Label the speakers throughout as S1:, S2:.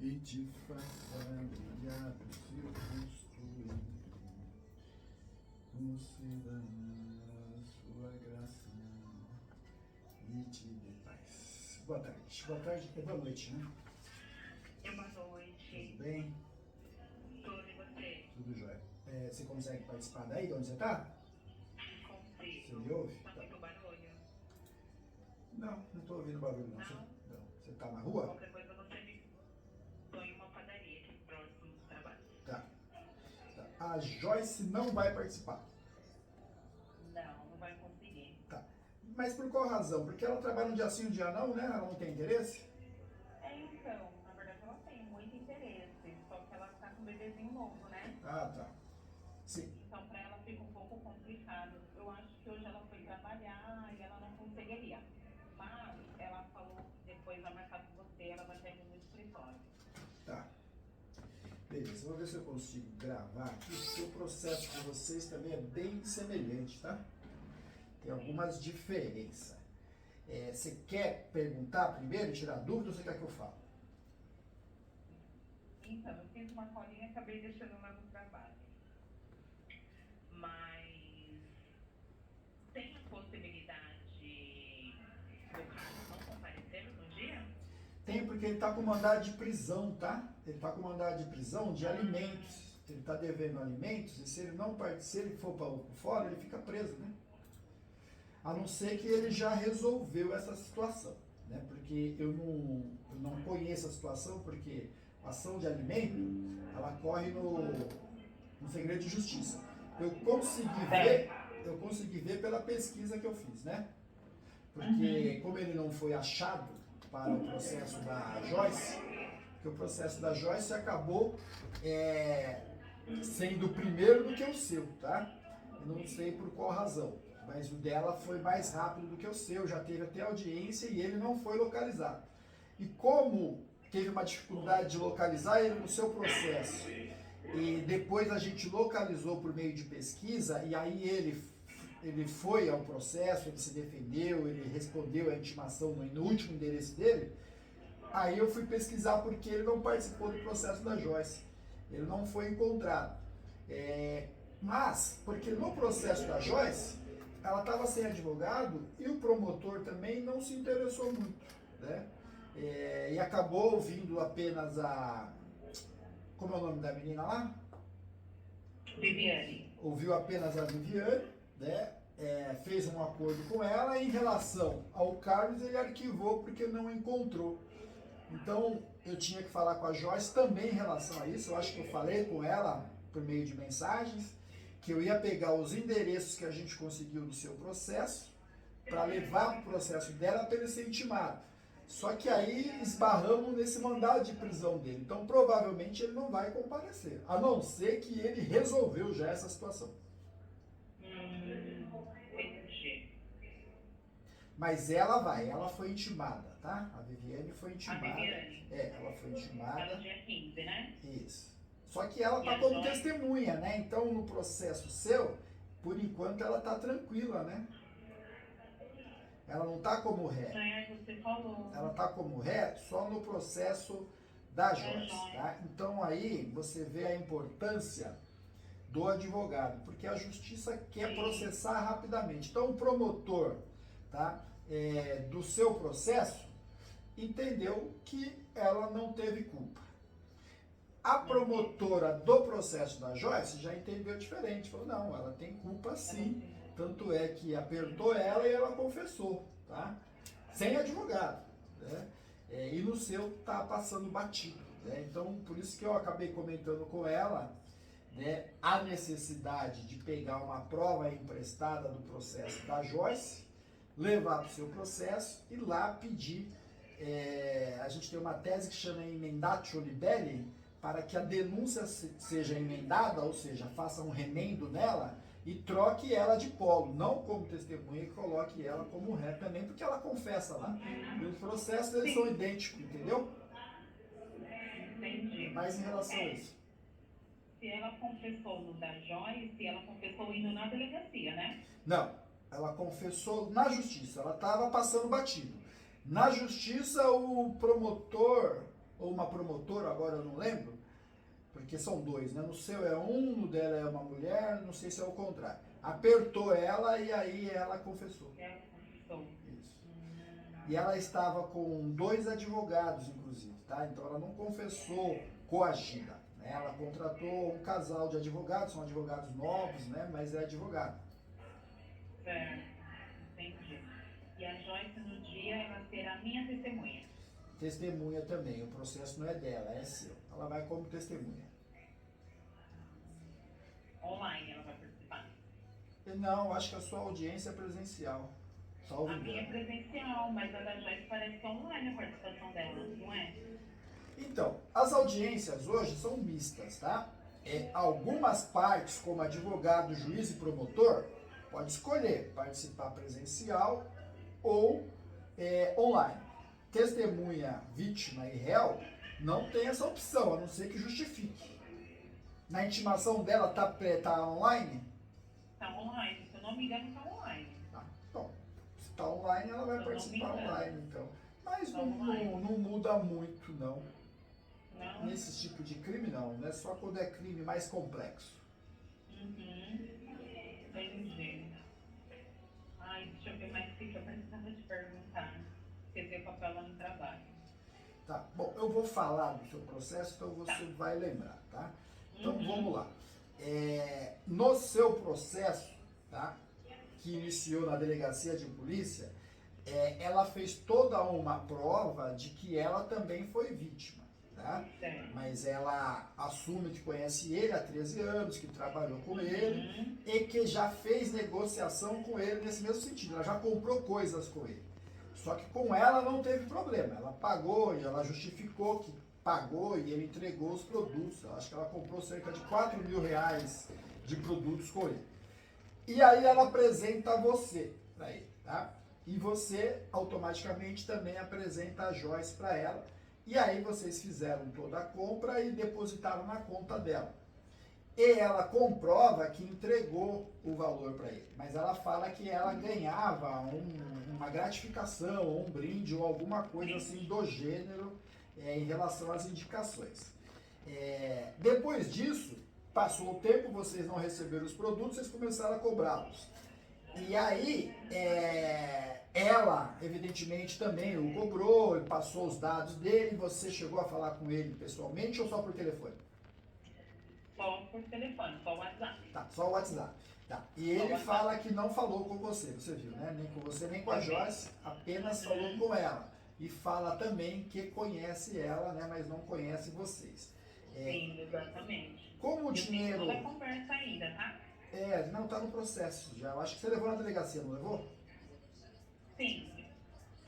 S1: e te faça brilhar o seu rosto como será a sua graça e te dê paz. Boa tarde. Boa tarde, é boa noite, né?
S2: Boa noite.
S1: Tudo bem?
S2: Tudo e você?
S1: Tudo jóia. Você consegue participar daí, de onde você está?
S2: Consigo.
S1: Você me ouve?
S2: Tá muito barulho?
S1: Não estou ouvindo barulho não. Você está na rua?
S2: Qualquer coisa você me põe em uma padaria aqui próximo do trabalho.
S1: Tá. A Joyce não vai participar.
S2: Não vai conseguir.
S1: Tá. Mas por qual razão? Porque ela trabalha um dia sim, um dia não, né? Ela não tem interesse?
S2: Então, na verdade ela tem muito interesse, só que ela tá com um bebezinho novo, né?
S1: Ah, tá. Sim.
S2: Então pra ela fica um pouco complicado. Eu acho que hoje ela foi trabalhar e ela não conseguiria. Mas ela falou que depois vai marcar com você, ela vai estar indo no escritório.
S1: Tá. Beleza, vou ver se eu consigo gravar aqui, porque o processo de vocês também é bem semelhante, tá? Tem algumas diferenças. Você quer perguntar primeiro, tirar dúvida, ou você quer que eu fale?
S2: Então, eu fiz uma colinha e acabei deixando lá no trabalho. Mas tem a possibilidade do Carlos não comparecer no dia?
S1: Tem, porque ele está com mandado de prisão, tá? Ele está com mandado de prisão de alimentos. Ele está devendo alimentos e se ele não se ele for para fora, ele fica preso, né? A não ser que ele já resolveu essa situação, né? Porque eu não conheço a situação, porque a ação de alimento, ela corre no segredo de justiça. Eu consegui ver pela pesquisa que eu fiz, né? Porque como ele não foi achado para o processo da Joyce, que o processo da Joyce acabou sendo primeiro do que o seu, tá? Eu não sei por qual razão, mas o dela foi mais rápido do que o seu, já teve até audiência e ele não foi localizado. E como teve uma dificuldade de localizar ele no seu processo, e depois a gente localizou por meio de pesquisa, e aí ele foi ao processo, ele se defendeu, ele respondeu a intimação no último endereço dele, aí eu fui pesquisar porque ele não participou do processo da Joyce. Ele não foi encontrado. Mas, porque no processo da Joyce, ela estava sem advogado e o promotor também não se interessou muito, né? E acabou ouvindo apenas a... Como é o nome da menina lá?
S2: Viviane.
S1: Ouviu apenas a Viviane, né? Fez um acordo com ela e em relação ao Carlos ele arquivou porque não encontrou. Então eu tinha que falar com a Joyce também em relação a isso. Eu acho que eu falei com ela por meio de mensagens que eu ia pegar os endereços que a gente conseguiu no seu processo para levar para o processo dela para ele ser intimado. Só que aí esbarramos nesse mandado de prisão dele. Então provavelmente ele não vai comparecer, a não ser que ele resolveu já essa situação.
S2: Entendi.
S1: Mas ela foi intimada, tá? A Viviane foi intimada.
S2: A Viviane?
S1: Ela foi intimada.
S2: Tá no dia 15, né?
S1: Isso. Só que ela
S2: E
S1: tá
S2: a
S1: como
S2: Joyce?
S1: testemunha, né? Então no processo seu, por enquanto ela tá tranquila, né? Ela não tá como ré.
S2: Você falou.
S1: Ela tá como ré só no processo da Joyce, tá? Então aí você vê a importância do advogado, porque a justiça quer processar rapidamente. Então o promotor, tá, do seu processo entendeu que ela não teve culpa. A promotora do processo da Joyce já entendeu diferente, falou, não, ela tem culpa sim, tanto é que apertou ela e ela confessou, tá? Sem advogado, né? E no seu tá passando batido, né? Então, por isso que eu acabei comentando com ela, né, a necessidade de pegar uma prova emprestada do processo da Joyce, levar para o seu processo e lá pedir, a gente tem uma tese que chama emendatio libelli, para que a denúncia seja emendada, ou seja, faça um remendo nela e troque ela de polo, não como testemunha, e coloque ela como ré também, porque ela confessa lá. E os processos eles são idênticos, entendeu?
S2: Entendi.
S1: Mas em relação a isso.
S2: Se ela confessou no da Joyce, ela confessou indo na delegacia, né?
S1: Não, ela confessou na justiça, ela estava passando batido. Na justiça, o promotor ou uma promotora, agora eu não lembro, porque são dois, né? No seu é um, no dela é uma mulher, não sei se é o contrário. Apertou ela e aí ela confessou. Isso. E ela estava com 2 advogados, inclusive, tá? Então ela não confessou coagida, né? Ela contratou um casal de advogados, são advogados novos, né? Mas é advogado.
S2: Certo, entendi. E a Joyce, no dia, ela será minha testemunha.
S1: Testemunha também, o processo não é dela, é seu. Ela vai como testemunha.
S2: Online ela vai participar.
S1: Não, acho que a sua audiência é presencial. Salvo
S2: A minha é
S1: engano.
S2: presencial, mas a da Joyce parece que é online a participação dela, não é?
S1: Então, as audiências hoje são mistas, tá? Algumas partes, como advogado, juiz e promotor, pode escolher participar presencial ou online. Testemunha, vítima e réu não tem essa opção, a não ser que justifique. Na intimação dela tá online?
S2: Tá online, se eu não me engano, tá online.
S1: Tá. Bom, se tá online, ela vai
S2: Eu
S1: participar
S2: não me engano.
S1: online, então. Mas
S2: Tá
S1: não
S2: online.
S1: muda muito, não.
S2: Não?
S1: Nesse tipo de crime, não, né? Só quando é crime mais complexo.
S2: Uhum. Entendi. Ai, deixa eu ver mais o que eu precisava te perguntar. Esqueci o papel lá no trabalho.
S1: Tá, bom, eu vou falar do seu processo, então você vai lembrar, tá? Então vamos lá. No seu processo, tá? Que iniciou na delegacia de polícia, ela fez toda uma prova de que ela também foi vítima, tá?
S2: Certo.
S1: Mas ela assume que conhece ele há 13 anos, que trabalhou com ele e que já fez negociação com ele nesse mesmo sentido. Ela já comprou coisas com ele. Só que com ela não teve problema. Ela pagou e ela justificou que pagou e ele entregou os produtos. Eu acho que ela comprou cerca de 4 mil reais de produtos com ele. E aí ela apresenta você para ele, tá? E você automaticamente também apresenta a Joyce para ela. E aí vocês fizeram toda a compra e depositaram na conta dela. E ela comprova que entregou o valor para ele. Mas ela fala que ela ganhava uma gratificação, ou um brinde, ou alguma coisa assim do gênero em relação às indicações. Depois disso, passou o tempo, vocês não receberam os produtos, vocês começaram a cobrá-los. E aí, ela, evidentemente, também o cobrou, ele passou os dados dele, você chegou a falar com ele pessoalmente ou só por telefone?
S2: Só por telefone, só o WhatsApp.
S1: Tá, só o WhatsApp. Tá. E ele fala que não falou com você viu, né? Nem com você, nem com a Joyce, apenas falou com ela. E fala também que conhece ela, né? Mas não conhece vocês.
S2: Sim, exatamente.
S1: Como o dinheiro...
S2: Toda a conversa ainda, tá?
S1: Não, tá no processo já. Eu acho que você levou na delegacia, não levou?
S2: Sim.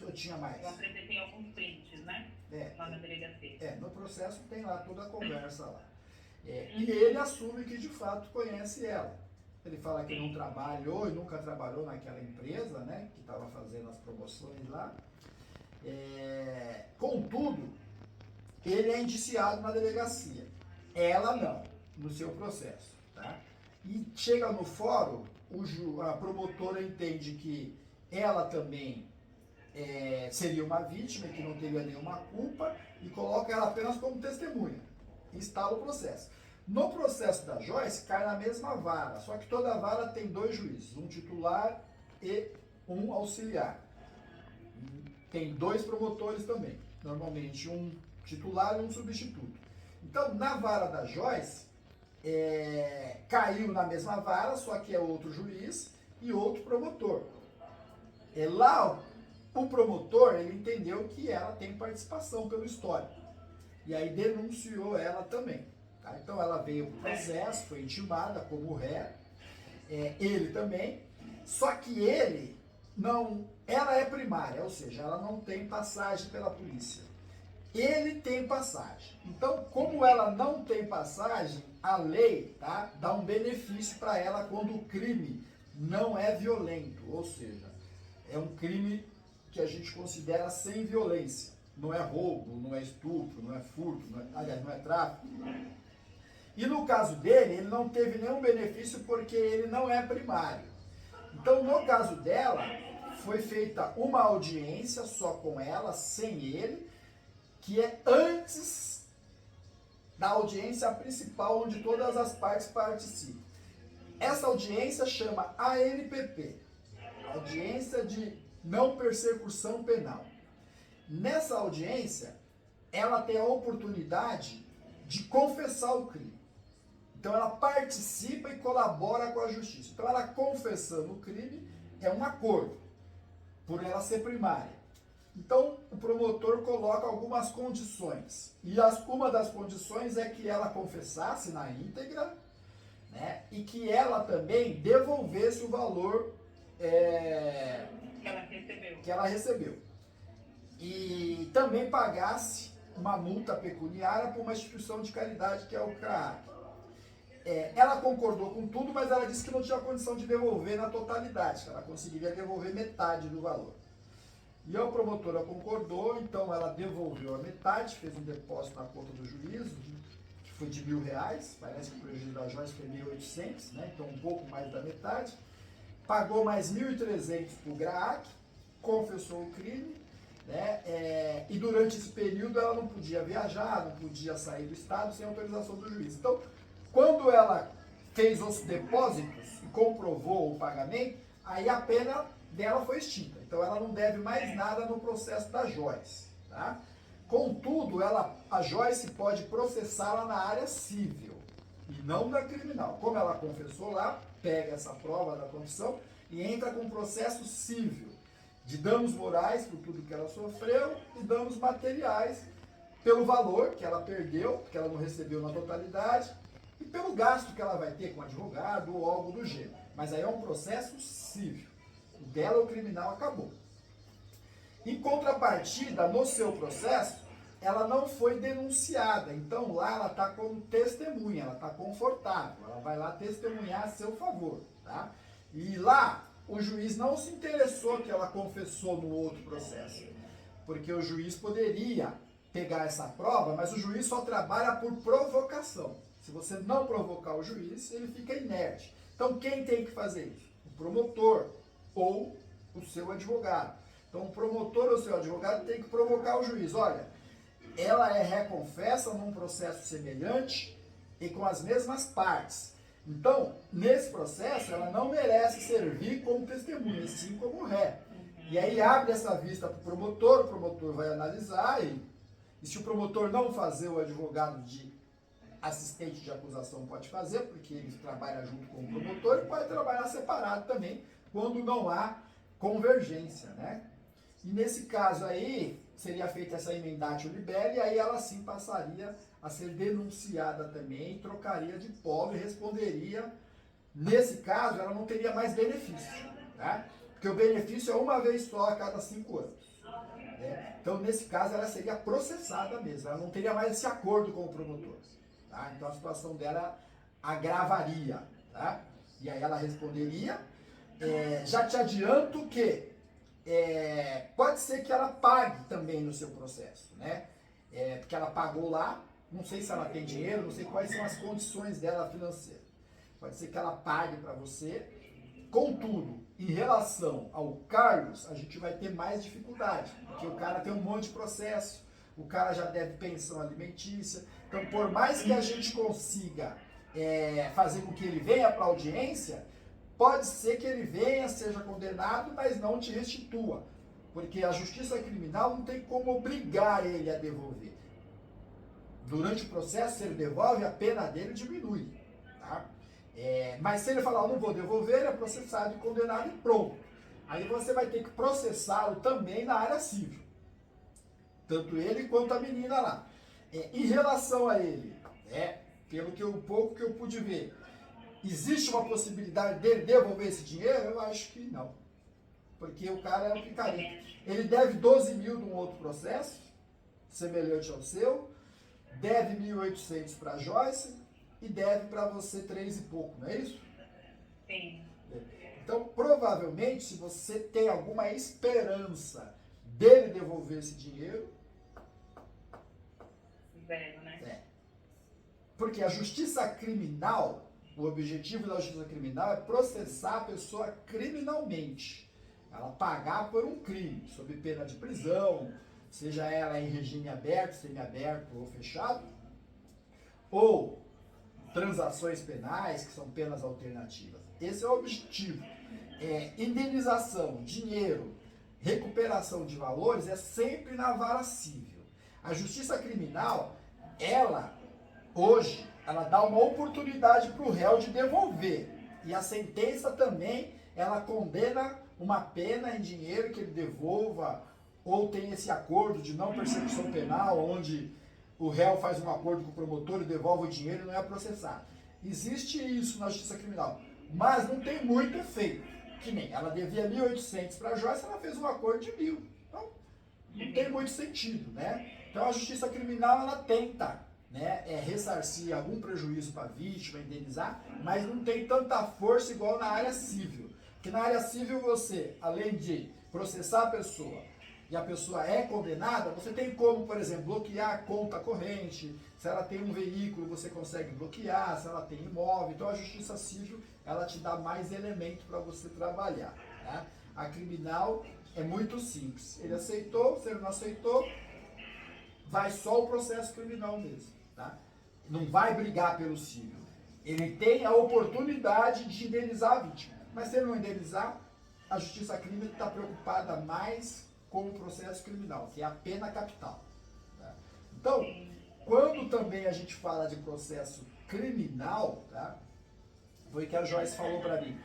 S1: Eu tinha mais.
S2: Eu apresentei alguns prints, né? Lá na delegacia.
S1: No processo tem lá toda a conversa lá. E ele assume que de fato conhece ela. Ele fala que não trabalhou e nunca trabalhou naquela empresa, né? Que estava fazendo as promoções lá. Contudo, ele é indiciado na delegacia. Ela não, no seu processo, tá? E chega no fórum, a promotora entende que ela também seria uma vítima, que não teria nenhuma culpa, e coloca ela apenas como testemunha. Instala o processo. No processo da Joyce, cai na mesma vara, só que toda vara tem 2 juízes, um titular e um auxiliar. Tem 2 promotores também, normalmente um titular e um substituto. Então, na vara da Joyce, caiu na mesma vara, só que é outro juiz e outro promotor. Lá, o promotor, ele entendeu que ela tem participação pelo histórico. E aí denunciou ela também. Tá? Então ela veio para o processo, foi intimada como ré, ele também, só que ele não, ela é primária, ou seja, ela não tem passagem pela polícia. Ele tem passagem. Então, como ela não tem passagem, a lei, tá, dá um benefício para ela quando o crime não é violento, ou seja, é um crime que a gente considera sem violência. Não é roubo, não é estupro, não é furto, aliás, não é tráfico. E no caso dele, ele não teve nenhum benefício porque ele não é primário. Então, no caso dela, foi feita uma audiência só com ela, sem ele, que é antes da audiência principal, onde todas as partes participam. Essa audiência chama ANPP, Audiência de Não Persecução Penal. Nessa audiência, ela tem a oportunidade de confessar o crime. Então ela participa e colabora com a justiça. Então ela confessando o crime é um acordo, por ela ser primária. Então o promotor coloca algumas condições. E uma das condições é que ela confessasse na íntegra, né, e que ela também devolvesse o valor que ela recebeu. E também pagasse uma multa pecuniária por uma instituição de caridade, que é o CRAAC. Ela concordou com tudo, mas ela disse que não tinha condição de devolver na totalidade, que ela conseguiria devolver metade do valor. E a promotora concordou, então ela devolveu a metade, fez um depósito na conta do juízo, que foi de R$1.000, parece que o prejuízo da Joyce foi 1.800, né? Então um pouco mais da metade. Pagou mais 1.300 para o GRAAC, confessou o crime, né? E durante esse período ela não podia viajar, não podia sair do estado sem autorização do juiz. Então, quando ela fez os depósitos e comprovou o pagamento, aí a pena dela foi extinta. Então ela não deve mais nada no processo da Joyce. Tá? Contudo, a Joyce pode processá-la na área civil e não na criminal. Como ela confessou lá, pega essa prova da confissão e entra com processo civil de danos morais por tudo que ela sofreu e danos materiais pelo valor que ela perdeu, que ela não recebeu na totalidade, e pelo gasto que ela vai ter com advogado ou algo do gênero. Mas aí é um processo civil. O dela, o criminal, acabou. Em contrapartida, no seu processo, ela não foi denunciada. Então lá ela está como testemunha, ela está confortável. Ela vai lá testemunhar a seu favor. Tá? E lá o juiz não se interessou que ela confessou no outro processo. Porque o juiz poderia pegar essa prova, mas o juiz só trabalha por provocação. Se você não provocar o juiz, ele fica inerte. Então quem tem que fazer isso? O promotor ou o seu advogado. Então o promotor ou o seu advogado tem que provocar o juiz. Olha, ela reconfessa num processo semelhante e com as mesmas partes. Então, nesse processo, ela não merece servir como testemunha, sim como ré. E aí abre essa vista para o promotor vai analisar e se o promotor não fazer, o advogado de assistente de acusação pode fazer, porque ele trabalha junto com o promotor e pode trabalhar separado também, quando não há convergência, né? E nesse caso aí, seria feita essa emendatio libelli, e aí ela sim passaria a ser denunciada também, trocaria de polo e responderia. Nesse caso, ela não teria mais benefício, tá? Porque o benefício é uma vez só a cada 5 anos. Né? Então, nesse caso, ela seria processada mesmo, ela não teria mais esse acordo com o promotor. Tá? Então, a situação dela agravaria. Tá? E aí ela responderia. Já te adianto que pode ser que ela pague também no seu processo, né? Porque ela pagou lá, não sei se ela tem dinheiro, não sei quais são as condições dela financeiras. Pode ser que ela pague para você. Contudo, em relação ao Carlos, a gente vai ter mais dificuldade, porque o cara tem um monte de processo, o cara já deve pensão alimentícia. Então, por mais que a gente consiga fazer com que ele venha para a audiência, pode ser que ele venha, seja condenado, mas não te restitua. Porque a justiça criminal não tem como obrigar ele a devolver. Durante o processo, se ele devolve, a pena dele diminui. Tá? Mas se ele falar, não vou devolver, ele é processado e condenado e pronto. Aí você vai ter que processá-lo também na área civil. Tanto ele quanto a menina lá. Em relação a ele, pelo pouco que eu pude ver, existe uma possibilidade dele devolver esse dinheiro? Eu acho que não. Porque o cara é um picareta. Ele deve 12 mil de um outro processo, semelhante ao seu, deve 1.800 para a Joyce e deve para você 3 e pouco, não é isso?
S2: Sim.
S1: Então, provavelmente, se você tem alguma esperança dele devolver esse dinheiro...
S2: Zero, né?
S1: Porque a justiça criminal, o objetivo da justiça criminal é processar a pessoa criminalmente. Ela pagar por um crime, sob pena de prisão, seja ela em regime aberto, semiaberto ou fechado, ou transações penais, que são penas alternativas. Esse é o objetivo. Indenização, dinheiro, recuperação de valores é sempre na vara civil. A justiça criminal, hoje, ela dá uma oportunidade para o réu de devolver. E a sentença também, ela condena uma pena em dinheiro que ele devolva, ou tem esse acordo de não persecução penal, onde o réu faz um acordo com o promotor e devolve o dinheiro e não é processado. Existe isso na justiça criminal, mas não tem muito efeito. Que nem ela devia 1.800 para a Joyce, ela fez um acordo de 1.000. Então, não tem muito sentido, né? Então, a justiça criminal, ela tenta, né, ressarcir algum prejuízo para a vítima, indenizar, mas não tem tanta força igual na área civil. Porque na área civil você, além de processar a pessoa, e a pessoa é condenada, você tem como, por exemplo, bloquear a conta corrente. Se ela tem um veículo, você consegue bloquear. Se ela tem imóvel. Então, a justiça civil, ela te dá mais elemento para você trabalhar. Né? A criminal é muito simples. Ele aceitou, se ele não aceitou, vai só o processo criminal mesmo. Tá? Não vai brigar pelo civil. Ele tem a oportunidade de indenizar a vítima. Mas se ele não indenizar, a justiça criminal está preocupada mais com o processo criminal, que é a pena capital. Tá? Então, quando também a gente fala de processo criminal, tá? Foi que a Joyce falou para mim,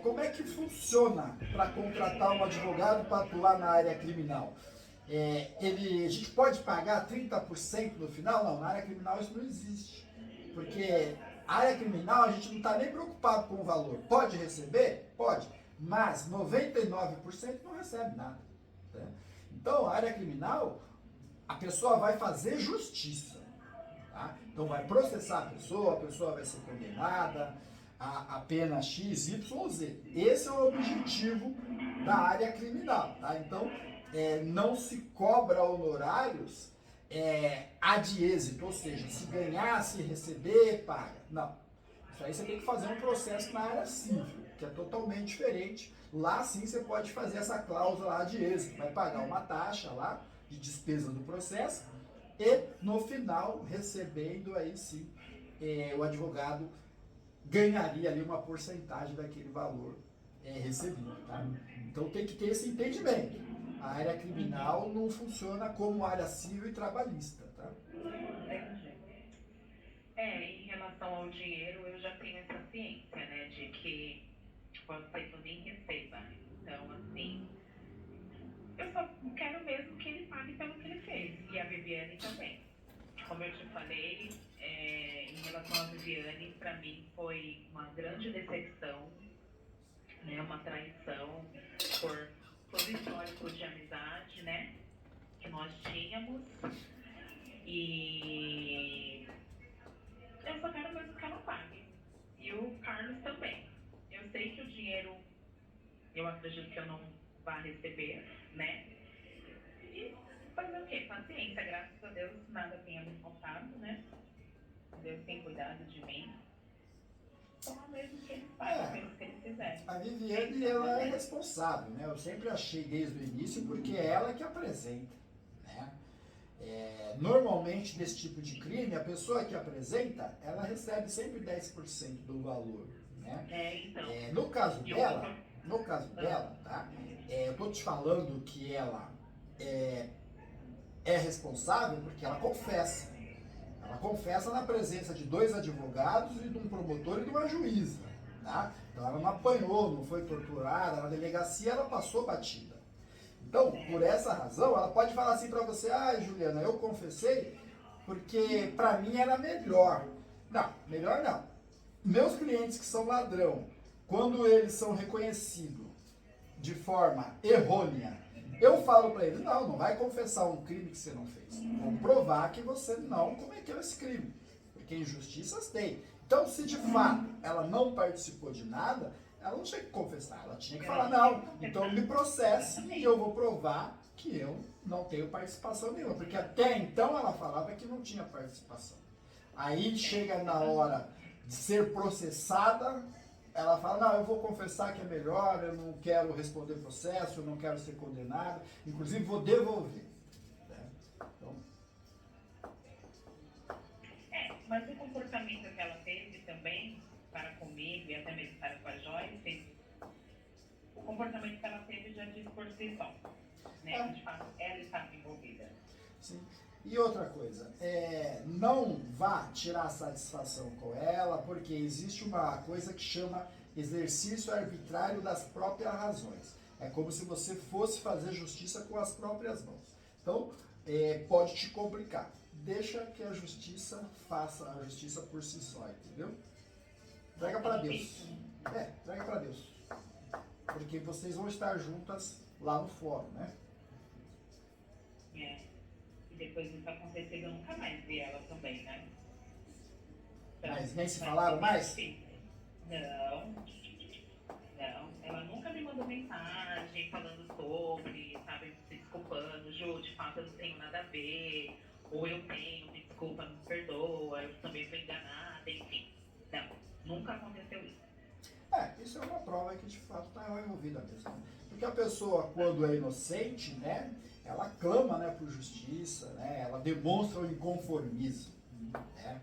S1: como é que funciona para contratar um advogado para atuar na área criminal? A gente pode pagar 30% no final? Não, na área criminal isso não existe. Porque a área criminal a gente não está nem preocupado com o valor. Pode receber? Pode. Mas 99% não recebe nada. Então, a área criminal, a pessoa vai fazer justiça. Tá? Então, vai processar a pessoa vai ser condenada a pena X, Y, Z. Esse é o objetivo da área criminal. Tá? Então, não se cobra honorários ad êxito, ou seja, se ganhar, se receber, paga. Não. Isso aí você tem que fazer um processo na área civil, que é totalmente diferente. Lá sim você pode fazer essa cláusula lá de êxito, vai pagar uma taxa lá de despesa do processo e no final recebendo aí sim o advogado ganharia ali uma porcentagem daquele valor recebido. Tá? Então tem que ter esse entendimento. A área criminal não funciona como área civil e trabalhista. Tá?
S2: Em relação ao dinheiro, eu já tenho essa ciência, né, de que pode ser tudo em receba. Então, assim, eu só quero mesmo que ele pague pelo que ele fez. E a Viviane também. Como eu te falei, em relação à Viviane, para mim foi uma grande decepção, né, uma traição por todo o histórico de amizade, né, que nós tínhamos. E eu só quero mesmo que ela pague. E o Carlos também. Eu sei que o dinheiro, eu acredito que eu não vá receber, né? E fazer o quê? Paciência, graças a Deus nada tenha me faltado, né? Deus tem cuidado de mim. Só mesmo que ele faz, mesmo que ele fizer.
S1: A Viviane, ela é responsável, né? Eu sempre achei desde o início, porque é ela que apresenta, né? Normalmente, desse tipo de crime, a pessoa que apresenta, ela recebe sempre 10% do valor, né?
S2: Então.
S1: No caso dela, tá? Eu tô te falando que ela é responsável porque ela confessa. Ela confessa na presença de 2 advogados e de um promotor e de uma juíza, tá? Então ela não apanhou, não foi torturada, na delegacia ela passou batida. Então, por essa razão, ela pode falar assim pra você, Juliana, eu confessei porque pra mim era melhor. Não, melhor não. Meus clientes que são ladrão, quando eles são reconhecidos de forma errônea, eu falo para eles, não vai confessar um crime que você não fez. Vamos provar que você não cometeu esse crime. Porque injustiças tem. Então, se de fato ela não participou de nada, ela não tinha que confessar. Ela tinha que falar, não, então me processe e eu vou provar que eu não tenho participação nenhuma. Porque até então ela falava que não tinha participação. Aí chega na hora de ser processada, ela fala, não, eu vou confessar que é melhor, eu não quero responder processo, eu não quero ser condenado, inclusive vou devolver.
S2: comportamento que ela teve também para comigo e até mesmo para com a Joyce, o comportamento que ela teve já diz por si só, né? De fato, ela estava envolvida.
S1: Sim. E outra coisa, não vá tirar satisfação com ela, porque existe uma coisa que chama exercício arbitrário das próprias razões. É como se você fosse fazer justiça com as próprias mãos. Então, pode te complicar. Deixa que a justiça faça a justiça por si só, entendeu? Entrega para Deus. Entrega para Deus. Porque vocês vão estar juntas lá no fórum, né?
S2: E depois disso acontecer, eu nunca mais vi ela também, né? Então,
S1: Mas nem se falaram mais?
S2: Não, ela nunca me mandou mensagem falando sobre, sabe, se desculpando, Ju, de fato eu não tenho nada a ver, ou eu tenho, me desculpa, me perdoa, eu também fui enganada, enfim. Não, nunca aconteceu isso.
S1: Isso é uma prova que de fato está envolvida mesmo. Né? Porque a pessoa, quando é inocente, né, ela clama, né, por justiça, né, ela demonstra o inconformismo. Né?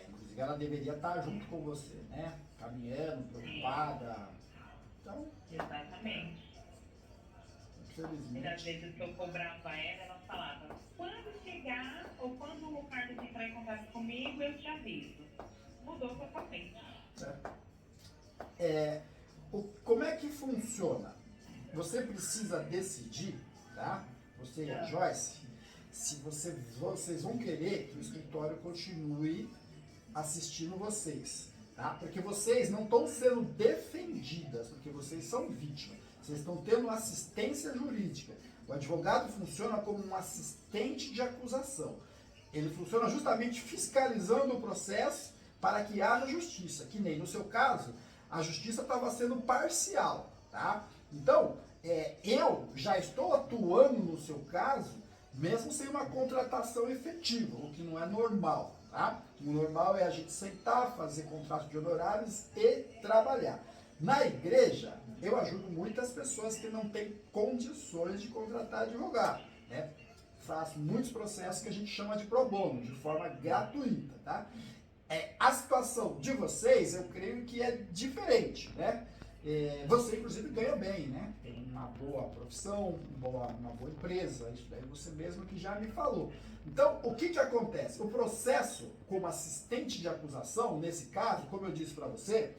S1: Inclusive ela deveria estar junto com você, né? Caminhando, preocupada. Então,
S2: exatamente.
S1: Infelizmente.
S2: E às vezes que eu cobrava ela falava, quando chegar, ou quando o Carlos entrar em contato comigo, eu te aviso. Mudou totalmente.
S1: Como é que funciona? Você precisa decidir, tá? Você e a Joyce, se vocês vão querer que o escritório continue assistindo vocês, tá? Porque vocês não estão sendo defendidas, porque vocês são vítimas. Vocês estão tendo assistência jurídica. O advogado funciona como um assistente de acusação. Ele funciona justamente fiscalizando o processo para que haja justiça, que nem no seu caso, a justiça estava sendo parcial, tá? Então, eu já estou atuando no seu caso, mesmo sem uma contratação efetiva, o que não é normal, tá? O normal é a gente sentar, fazer contrato de honorários e trabalhar. Na igreja, eu ajudo muitas pessoas que não têm condições de contratar advogado, né? Faço muitos processos que a gente chama de pro bono, de forma gratuita, tá? A situação de vocês, eu creio que é diferente, né? Você, inclusive, ganha bem, né? Tem uma boa profissão, uma boa empresa, isso daí você mesmo que já me falou. Então, o que acontece? O processo como assistente de acusação, nesse caso, como eu disse para você,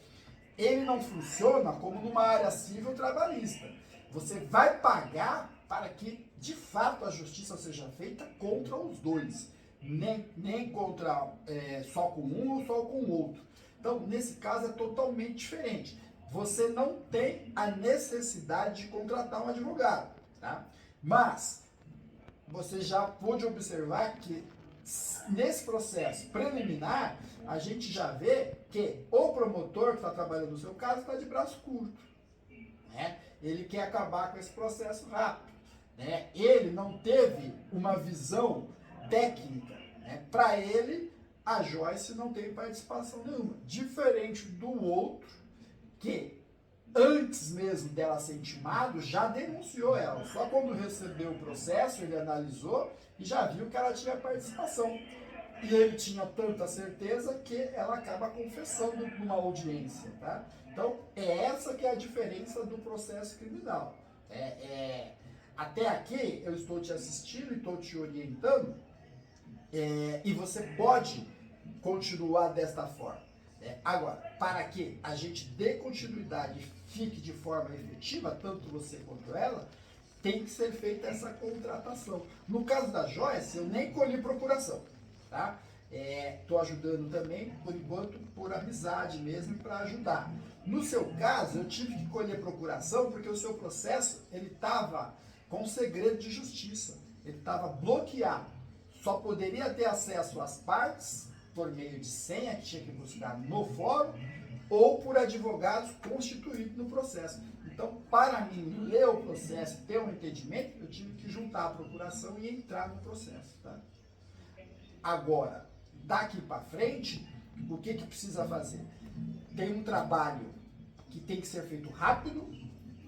S1: ele não funciona como numa área civil trabalhista. Você vai pagar para que, de fato, a justiça seja feita contra os dois. Nem contra só com um ou só com o outro. Então, nesse caso, é totalmente diferente. Você não tem a necessidade de contratar um advogado, tá? Mas, você já pôde observar que nesse processo preliminar, a gente já vê que o promotor que está trabalhando no seu caso está de braço curto, né? Ele quer acabar com esse processo rápido, né? Ele não teve uma visão técnica, né? Para ele, a Joyce não tem participação nenhuma, diferente do outro que antes mesmo dela ser intimado, já denunciou ela. Só quando recebeu o processo, ele analisou e já viu que ela tinha participação. E ele tinha tanta certeza que ela acaba confessando numa audiência, tá? Então, essa que é a diferença do processo criminal. Até aqui, eu estou te assistindo e estou te orientando, e você pode continuar desta forma. Agora, para que a gente dê continuidade e fique de forma efetiva, tanto você quanto ela, tem que ser feita essa contratação. No caso da Joyce, eu nem colhi procuração, tá? Estou ajudando também, por enquanto, por amizade mesmo, para ajudar. No seu caso, eu tive que colher procuração porque o seu processo, ele estava com segredo de justiça. Ele estava bloqueado. Só poderia ter acesso às partes por meio de senha, que tinha que buscar no fórum, ou por advogados constituídos no processo. Então, para mim ler o processo, ter um entendimento, eu tive que juntar a procuração e entrar no processo. Tá? Agora, daqui para frente, o que precisa fazer? Tem um trabalho que tem que ser feito rápido,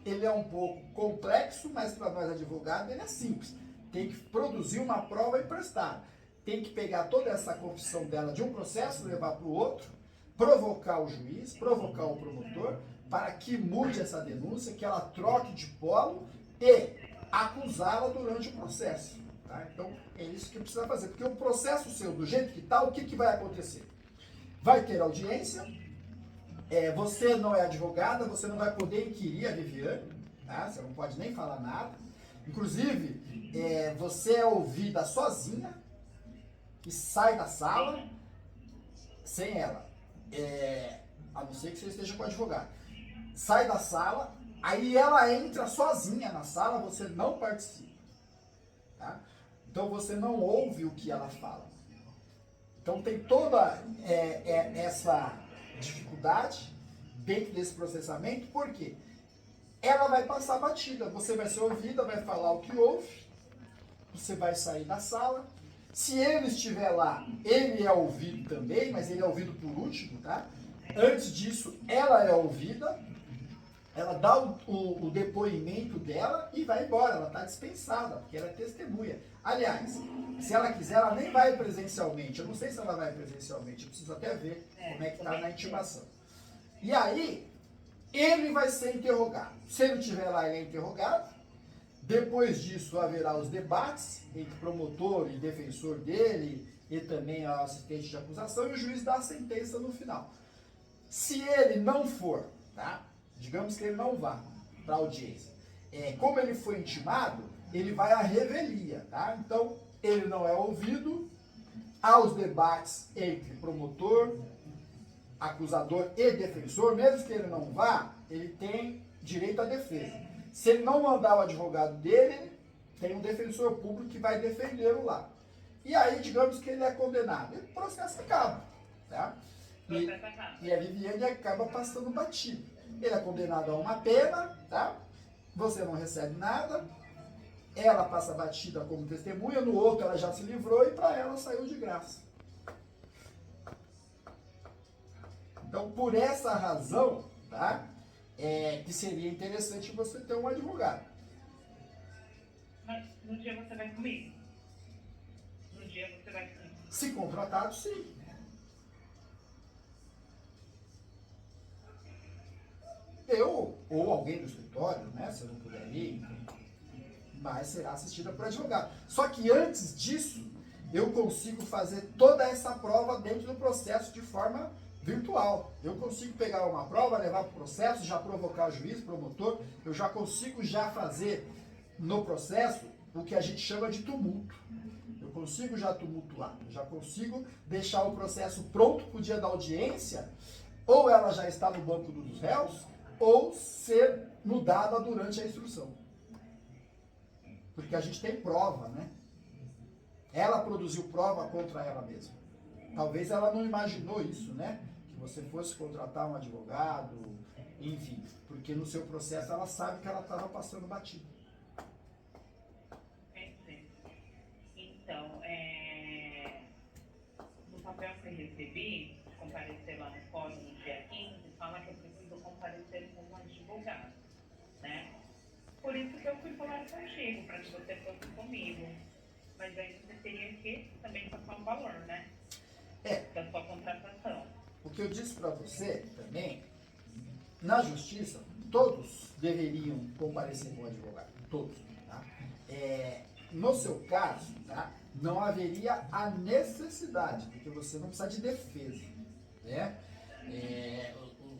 S1: ele é um pouco complexo, mas para nós advogados ele é simples. Tem que produzir uma prova e prestar. tem que pegar toda essa confissão dela de um processo, levar para o outro, provocar o juiz, provocar o promotor, para que mude essa denúncia, que ela troque de polo e acusá-la durante o processo. Tá? Então, é isso que precisa fazer. Porque o processo seu, do jeito que está, o que vai acontecer? Vai ter audiência, você não é advogada, você não vai poder inquirir a Viviane, tá? Você não pode nem falar nada. Inclusive, você é ouvida sozinha e sai da sala sem ela. A não ser que você esteja com o advogado. Sai da sala, aí ela entra sozinha na sala, você não participa. Tá? Então você não ouve o que ela fala. Então tem toda essa dificuldade dentro desse processamento, por quê? Ela vai passar batida, você vai ser ouvida, vai falar o que ouve, você vai sair da sala. Se ele estiver lá, ele é ouvido também, mas ele é ouvido por último, tá? Antes disso, ela é ouvida, ela dá o depoimento dela e vai embora, ela está dispensada, porque ela é testemunha. Aliás, se ela quiser, ela nem vai presencialmente, eu não sei se ela vai presencialmente, eu preciso até ver como é que está na intimação. E aí, ele vai ser interrogado. Se ele estiver lá, ele é interrogado. Depois disso, haverá os debates entre promotor e defensor dele e também a assistente de acusação, e o juiz dá a sentença no final. Se ele não for, tá? Digamos que ele não vá para a audiência. Como ele foi intimado, ele vai à revelia, tá? Então, ele não é ouvido, há os debates entre promotor, acusador e defensor, mesmo que ele não vá, ele tem direito à defesa. Se ele não mandar o advogado dele, tem um defensor público que vai defendê-lo lá. E aí, digamos que ele é condenado. E o processo acaba. Tá? E a Viviane acaba passando batido. Ele é condenado a uma pena, tá? Você não recebe nada. Ela passa batida como testemunha, no outro ela já se livrou e para ela saiu de graça. Então, por essa razão, tá? Que seria interessante você ter um advogado.
S2: Mas no dia você vai comigo? No dia você vai comigo?
S1: Se contratado, sim. Eu, ou alguém do escritório, né? Se eu não puder ir, mas será assistida por advogado. Só que antes disso, eu consigo fazer toda essa prova dentro do processo de forma virtual. Eu consigo pegar uma prova, levar para o processo, já provocar o juiz, promotor, eu já consigo já fazer no processo o que a gente chama de tumulto. Eu consigo já tumultuar, eu já consigo deixar o processo pronto para o dia da audiência, ou ela já está no banco dos réus, ou ser mudada durante a instrução. Porque a gente tem prova, né? Ela produziu prova contra ela mesma. Talvez ela não imaginou isso, né? Que você fosse contratar um advogado, enfim. Porque no seu processo ela sabe que ela estava passando batido.
S2: Então, no papel que eu recebi, de comparecer lá no fórum no dia 15, fala que eu preciso comparecer com um advogado, né? Por isso que eu fui falar contigo, para que você fosse comigo. Mas aí você teria que também passar um valor, né? Da sua contratação.
S1: O que eu disse para você também, na justiça, todos deveriam comparecer com o advogado. Todos. Tá? No seu caso, tá? Não haveria a necessidade, porque você não precisa de defesa. Né?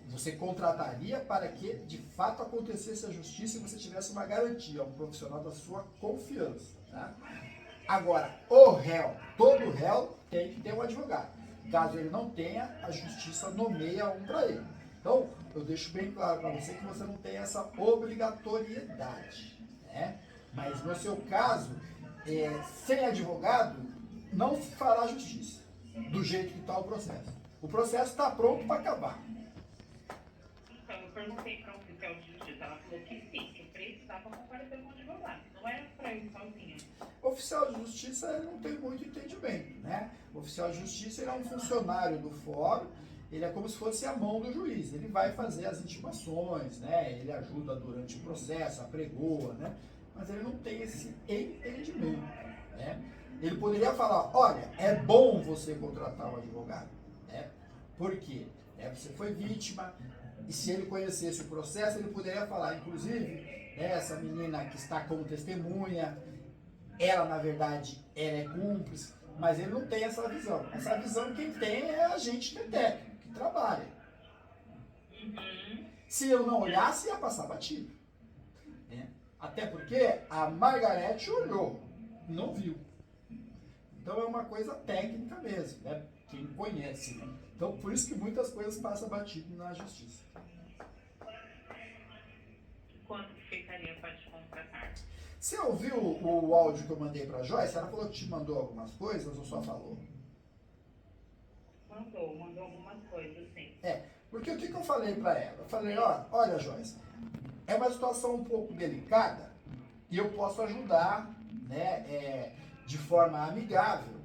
S1: Você contrataria para que, de fato, acontecesse a justiça e você tivesse uma garantia, um profissional da sua confiança. Tá? Agora, o réu, todo réu tem que ter um advogado. Caso ele não tenha, a justiça nomeia um para ele. Então, eu deixo bem claro para você que você não tem essa obrigatoriedade. Né? Mas no seu caso, sem advogado, não se fará justiça, do jeito que está o processo. O processo está pronto para acabar.
S2: Então, eu perguntei para um oficial de justiça, ela falou que sim, que precisava comparecer com um advogado. Não era para ir sozinha.
S1: O oficial de justiça ele não tem muito entendimento, né? O oficial de justiça ele é um funcionário do fórum, ele é como se fosse a mão do juiz, ele vai fazer as intimações, né? Ele ajuda durante o processo, apregoa, né? Mas ele não tem esse entendimento, né? Ele poderia falar, olha, é bom você contratar um advogado, né? Por quê? Você foi vítima, e se ele conhecesse o processo, ele poderia falar, inclusive, né, essa menina que está como testemunha, ela, na verdade, ela é cúmplice, mas ele não tem essa visão. Essa visão quem tem é a gente que é técnico, que trabalha. Se eu não olhasse, ia passar batido. Né? Até porque a Margarete olhou, não viu. Então é uma coisa técnica mesmo, né? Quem conhece. Né? Então por isso que muitas coisas passam batido na justiça.
S2: Quanto que ficaria para te contratar?
S1: Você ouviu o áudio que eu mandei para a Joyce? Ela falou que te mandou algumas coisas ou só falou?
S2: Mandou algumas coisas, sim.
S1: Porque o que eu falei para ela? Eu falei, olha Joyce, é uma situação um pouco delicada e eu posso ajudar, né, de forma amigável,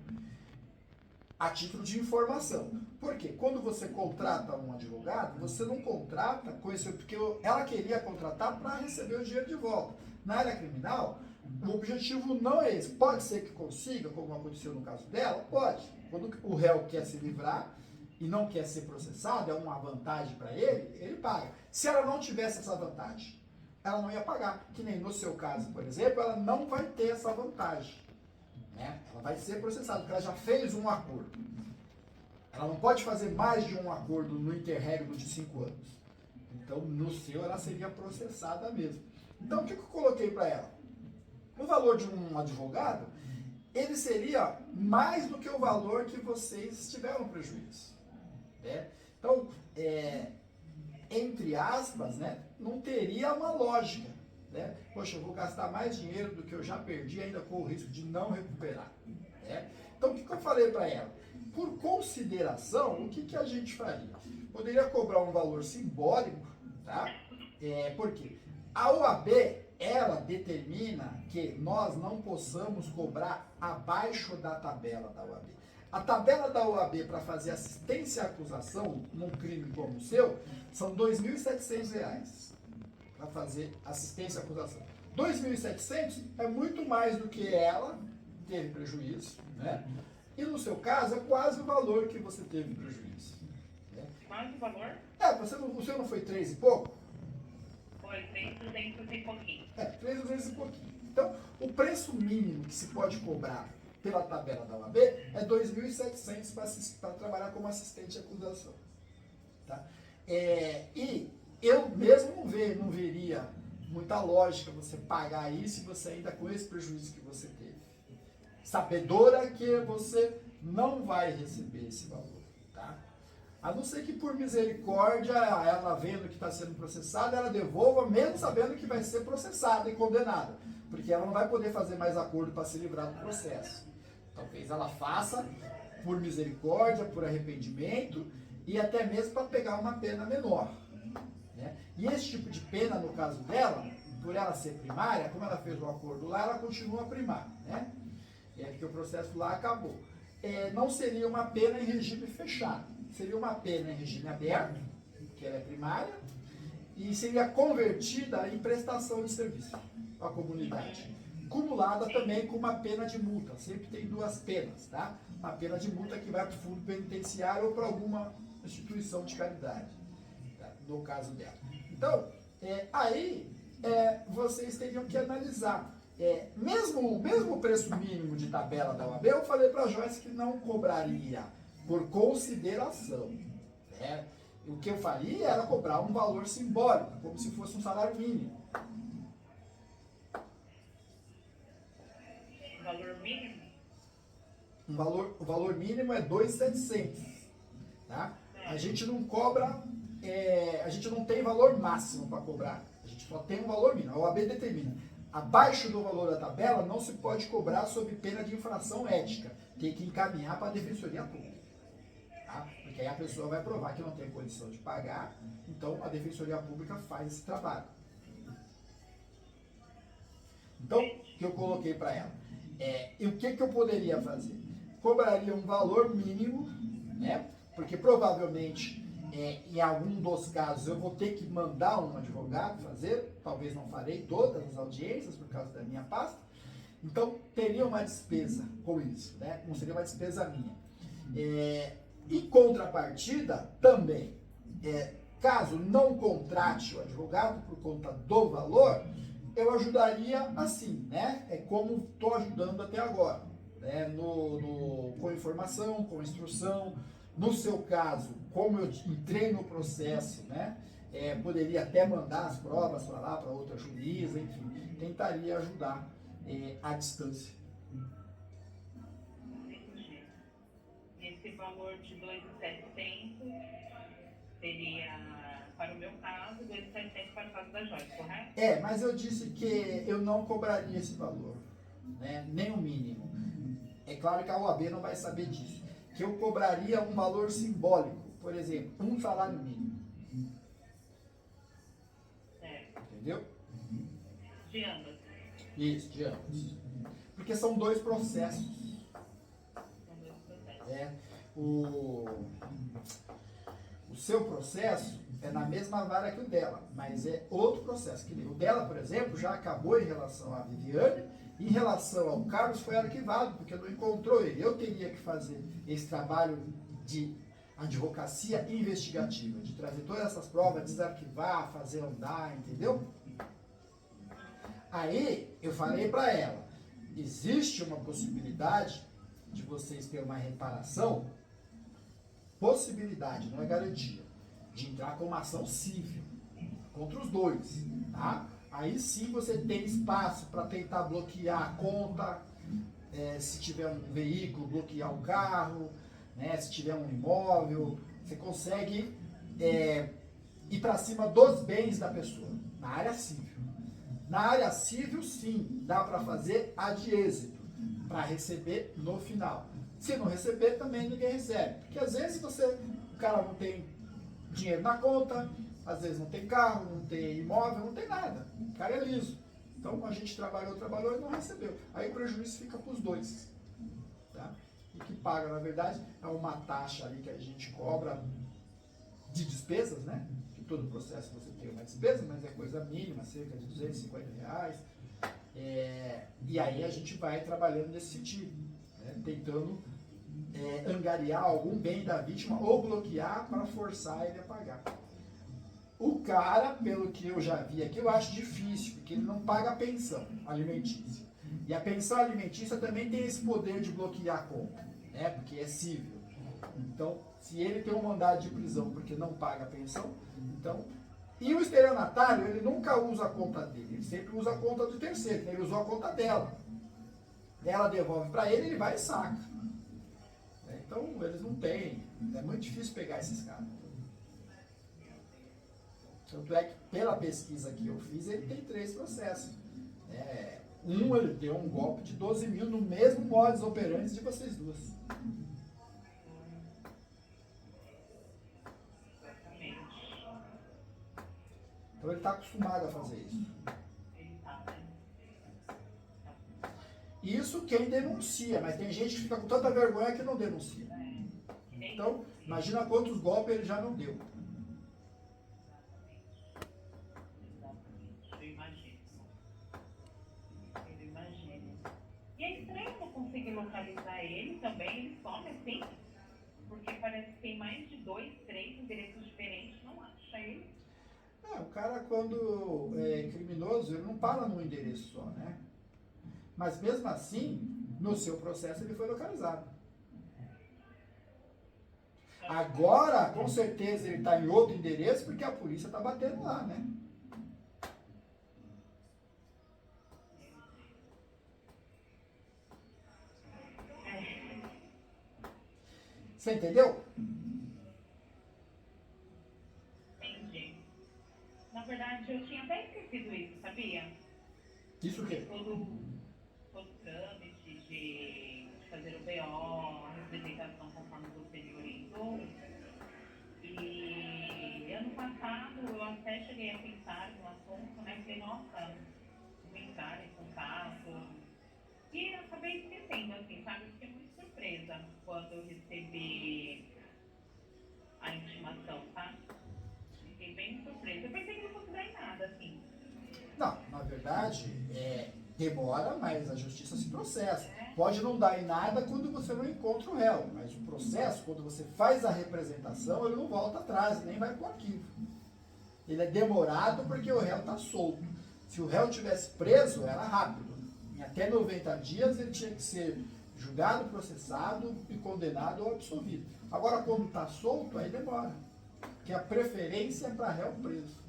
S1: a título de informação. Por quê? Quando você contrata um advogado, você não contrata com esse... Porque ela queria contratar para receber o dinheiro de volta. Na área criminal, o objetivo não é esse. Pode ser que consiga, como aconteceu no caso dela? Pode. Quando o réu quer se livrar e não quer ser processado, é uma vantagem para ele, ele paga. Se ela não tivesse essa vantagem, ela não ia pagar. Que nem no seu caso, por exemplo, ela não vai ter essa vantagem. Né? Ela vai ser processada, porque ela já fez um acordo. Ela não pode fazer mais de um acordo no interregno de 5 anos. Então, no seu, ela seria processada mesmo. Então, o que eu coloquei para ela? O valor de um advogado, ele seria mais do que o valor que vocês tiveram prejuízo. Né? Então, entre aspas, né, não teria uma lógica. Né? Poxa, eu vou gastar mais dinheiro do que eu já perdi, ainda com o risco de não recuperar. Né? Então, o que eu falei para ela? Por consideração, o que a gente faria? Poderia cobrar um valor simbólico, tá? Por quê? A OAB, ela determina que nós não possamos cobrar abaixo da tabela da OAB. A tabela da OAB para fazer assistência à acusação num crime como o seu são R$ 2.700 para fazer assistência à acusação. 2.700 é muito mais do que ela teve prejuízo, né? E no seu caso é quase o valor que você teve prejuízo. Né?
S2: Quase o valor?
S1: O seu não foi 3 e pouco?
S2: Foi 3.200 e pouquinho.
S1: 3.200 e pouquinho. Então, o preço mínimo que se pode cobrar pela tabela da OAB é 2.700 para trabalhar como assistente à acusação. Tá? E eu mesmo não veria muita lógica você pagar isso e você ainda com esse prejuízo que você teve. Sabedora que você não vai receber esse valor. Tá? A não ser que por misericórdia, ela vendo que está sendo processada, ela devolva, mesmo sabendo que vai ser processada e condenada. Porque ela não vai poder fazer mais acordo para se livrar do processo. Talvez ela faça por misericórdia, por arrependimento e até mesmo para pegar uma pena menor. Né? E esse tipo de pena, no caso dela, por ela ser primária, como ela fez o acordo lá, ela continua primária. Né? Porque o processo lá acabou. Não seria uma pena em regime fechado. Seria uma pena em regime aberto, que ela é primária, e seria convertida em prestação de serviço à comunidade. Cumulada também com uma pena de multa. Sempre tem 2 penas, tá? Uma pena de multa que vai para o fundo penitenciário ou para alguma instituição de caridade, tá? No caso dela. Então, vocês teriam que analisar. Mesmo o preço mínimo de tabela da OAB, eu falei para a Joyce que não cobraria por consideração. Né? O que eu faria era cobrar um valor simbólico, como se fosse um salário mínimo.
S2: Valor mínimo?
S1: O valor mínimo é 2.700. Tá? A gente não cobra, a gente não tem valor máximo para cobrar. A gente só tem um valor mínimo. A OAB determina. Abaixo do valor da tabela não se pode cobrar sob pena de infração ética. Tem que encaminhar para a Defensoria Pública. Tá? Porque aí a pessoa vai provar que não tem condição de pagar, então a Defensoria Pública faz esse trabalho. Então, o que eu coloquei para ela? E o que eu poderia fazer? Cobraria um valor mínimo, né? Porque provavelmente, em algum dos casos, eu vou ter que mandar um advogado fazer, talvez não farei todas as audiências por causa da minha pasta, Então, teria uma despesa com isso, né? Não seria uma despesa minha. Em contrapartida, também, caso não contrate o advogado por conta do valor, eu ajudaria assim, né? É como estou ajudando até agora, né? Com informação, com instrução. No seu caso, como eu entrei no processo, né? Poderia até mandar as provas para lá, para outra juíza, enfim, tentaria ajudar à distância.
S2: Entendi. Esse valor de 2.700 seria, para o meu caso, 2.700 para o caso da Joyce, correto?
S1: Mas eu disse que eu não cobraria esse valor, né? Nem o mínimo. É claro que a OAB não vai saber disso. Que eu cobraria um valor simbólico, por exemplo, um salário mínimo. Entendeu?
S2: De ambas.
S1: Isso, de ambos. Porque são dois processos.
S2: São 2 processos.
S1: O seu processo é na mesma vara que o dela, mas é outro processo. O dela, por exemplo, já acabou em relação à Viviane, em relação ao Carlos foi arquivado, porque não encontrou ele. Eu teria que fazer esse trabalho de advocacia investigativa, de trazer todas essas provas, desarquivar, fazer andar, entendeu? Aí eu falei para ela, existe uma possibilidade de vocês terem uma reparação, possibilidade, não é garantia, de entrar com uma ação civil contra os dois, tá? Aí sim você tem espaço para tentar bloquear a conta, se tiver um veículo, bloquear o carro, né? Se tiver um imóvel, você consegue ir para cima dos bens da pessoa, na área civil. Na área civil, sim, dá para fazer ad êxito, para receber no final. Se não receber, também ninguém recebe. Porque às vezes o cara não tem dinheiro na conta, às vezes não tem carro, não tem imóvel, não tem nada. O cara é liso. Então a gente trabalhou e não recebeu. Aí o prejuízo fica para os dois. Tá? E que paga, na verdade, é uma taxa ali que a gente cobra de despesas, né? Que todo processo você tem uma despesa, mas é coisa mínima, cerca de R$250. E aí a gente vai trabalhando nesse sentido, né? Tentando angariar algum bem da vítima ou bloquear para forçar ele a pagar. O cara, pelo que eu já vi aqui, eu acho difícil, porque ele não paga a pensão alimentícia. E a pensão alimentícia também tem esse poder de bloquear a conta, né? Porque é cível. Então, se ele tem um mandado de prisão porque não paga a pensão, então... E o estelionatário, ele nunca usa a conta dele, ele sempre usa a conta do terceiro, ele usou a conta dela. Ela devolve para ele, ele vai e saca. Então, eles não têm, é muito difícil pegar esses caras. Tanto é que, pela pesquisa que eu fiz, ele tem 3 processos. Ele deu um golpe de 12 mil no mesmo modus operandi de vocês duas. Então ele está acostumado a fazer isso. Isso quem denuncia, mas tem gente que fica com tanta vergonha que não denuncia. Então, imagina quantos golpes ele já não deu.
S2: Eu imagino. E é estranho não conseguir localizar ele também, ele some assim, porque parece que tem mais de 2, 3 endereços diferentes, não acha ele?
S1: O cara, quando é criminoso, ele não para num endereço só, né? Mas mesmo assim, no seu processo ele foi localizado. Agora, com certeza, ele está em outro endereço porque a polícia está batendo lá, né? Você entendeu?
S2: Entendi. Na verdade, eu tinha até esquecido isso, sabia?
S1: Isso o quê?
S2: Todo trâmite de fazer o BO, a representação conforme você me orientou. E ano passado eu até cheguei a pensar no assunto, né? Falei, nossa, vou entrar em contato. E eu acabei esquecendo, assim, sabe? Eu fiquei muito surpresa quando eu recebi a intimação, tá? Fiquei bem surpresa. Eu pensei que não fosse dar em nada, assim.
S1: Não, na verdade, Demora, mas a justiça se processa. Pode não dar em nada quando você não encontra o réu, mas o processo, quando você faz a representação, ele não volta atrás, nem vai para o arquivo. Ele é demorado porque o réu está solto. Se o réu tivesse preso, era rápido. Em até 90 dias ele tinha que ser julgado, processado e condenado ou absolvido. Agora, quando está solto, aí demora. Porque a preferência é para réu preso.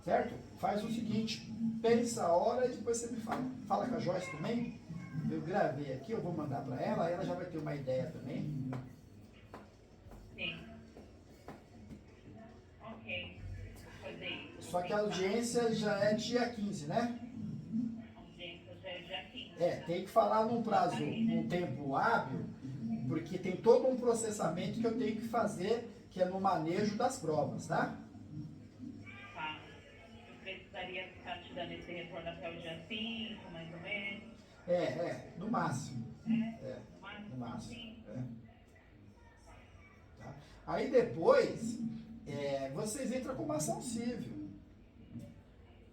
S1: Certo? Faz o seguinte, pensa a hora e depois você me fala. Fala com a Joyce também. Eu gravei aqui, eu vou mandar para ela, ela já vai ter uma ideia também.
S2: Sim. Ok. Vou fazer isso.
S1: Só que a audiência já é dia 15, né?
S2: A audiência já é dia 15.
S1: Tem que falar num prazo, num tempo hábil, porque tem todo um processamento que eu tenho que fazer, que é no manejo das provas, tá?
S2: Precisaria ficar te dando esse retorno até o dia 5, mais ou menos?
S1: No máximo.
S2: No
S1: No máximo.
S2: Sim.
S1: Tá? Aí depois, vocês entram com uma ação civil.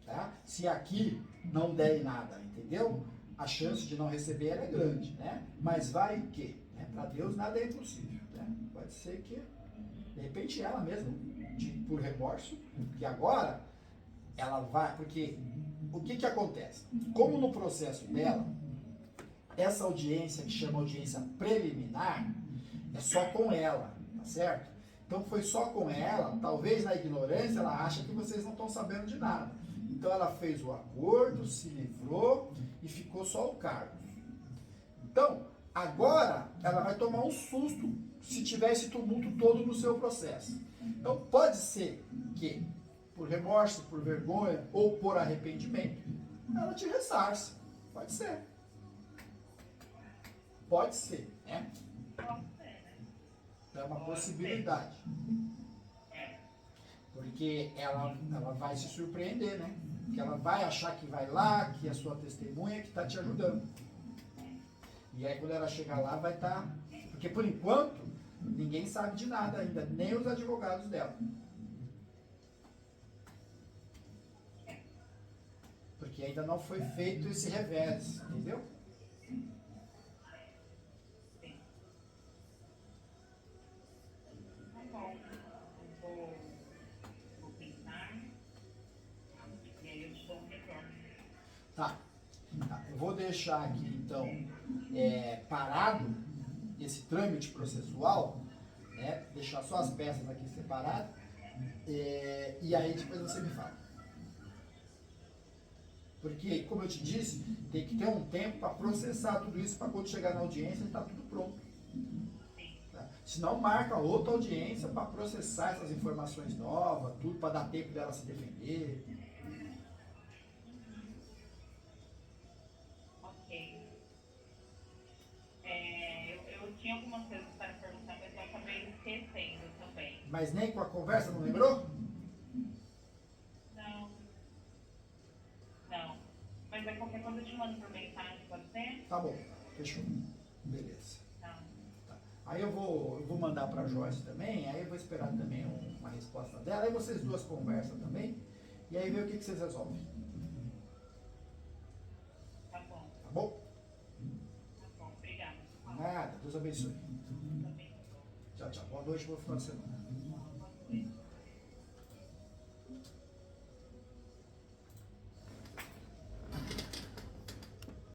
S1: Tá? Se aqui não der em nada, entendeu? A chance de não receber ela é grande, né? Mas vai que, né? Para Deus nada é impossível, né? Pode ser que, de repente, ela mesma, por remorso, que agora ela vai, porque o que acontece? Como no processo dela, essa audiência que chama audiência preliminar é só com ela, tá certo? Então foi só com ela, talvez na ignorância ela acha que vocês não estão sabendo de nada. Então ela fez o acordo, se livrou e ficou só o cargo. Então, agora ela vai tomar um susto se tiver esse tumulto todo no seu processo. Então pode ser que por remorso, por vergonha ou por arrependimento, ela te ressarce. Pode ser. Pode ser, né?
S2: Pode ser, né?
S1: É uma possibilidade. Porque ela vai se surpreender, né? Porque ela vai achar que vai lá, que é a sua testemunha que está te ajudando. E aí quando ela chegar lá vai estar... Porque por enquanto, ninguém sabe de nada ainda, nem os advogados dela. Porque ainda não foi feito esse revés, entendeu?
S2: Sim. Tá bom. Vou pensar. E aí eu te dou um retorno.
S1: Tá. Eu vou deixar aqui, então, parado esse trâmite processual, né? Deixar só as peças aqui separadas. E aí depois você me fala. Porque, como eu te disse, tem que ter um tempo para processar tudo isso, para quando chegar na audiência está tudo pronto. Tá? Senão marca outra audiência para processar essas informações novas, tudo para dar tempo dela se defender.
S2: Ok. Eu tinha algumas coisas para perguntar, mas eu acabei esquecendo também.
S1: Mas nem com a conversa não lembrou?
S2: Não. Mas qualquer coisa eu te mando por mensagem, pode ser?
S1: Tá bom, fechou. Beleza.
S2: Não.
S1: Tá. Aí eu vou mandar para a Joyce também, aí eu vou esperar também uma resposta dela, aí vocês duas conversam também, e aí vê o que vocês resolvem.
S2: Tá bom.
S1: Tá bom?
S2: Tá bom, obrigada.
S1: Nada, Deus abençoe.
S2: Também.
S1: Tchau, tchau. Boa noite, bom final de semana.
S2: Boa noite.